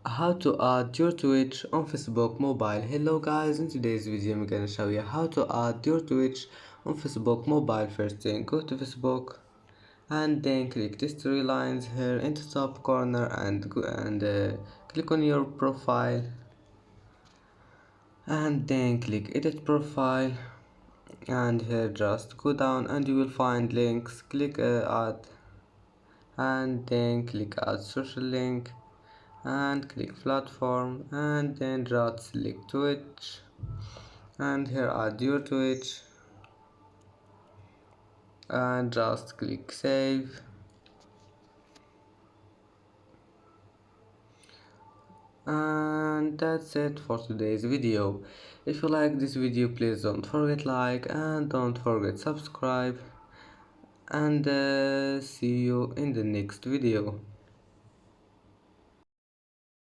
How to add your Twitch on Facebook mobile. Hello guys, in today's video I'm gonna show you how to add your Twitch on Facebook mobile. First thing, go to Facebook and then click these three lines here in the top corner and click on your profile and then click edit profile, and here just go down and you will find links. Click add and then click add social link and click platform and then just select Twitch and here add your Twitch and just click save. And that's it for today's video. If you like this video, please don't forget like and don't forget subscribe, and see you in the next video.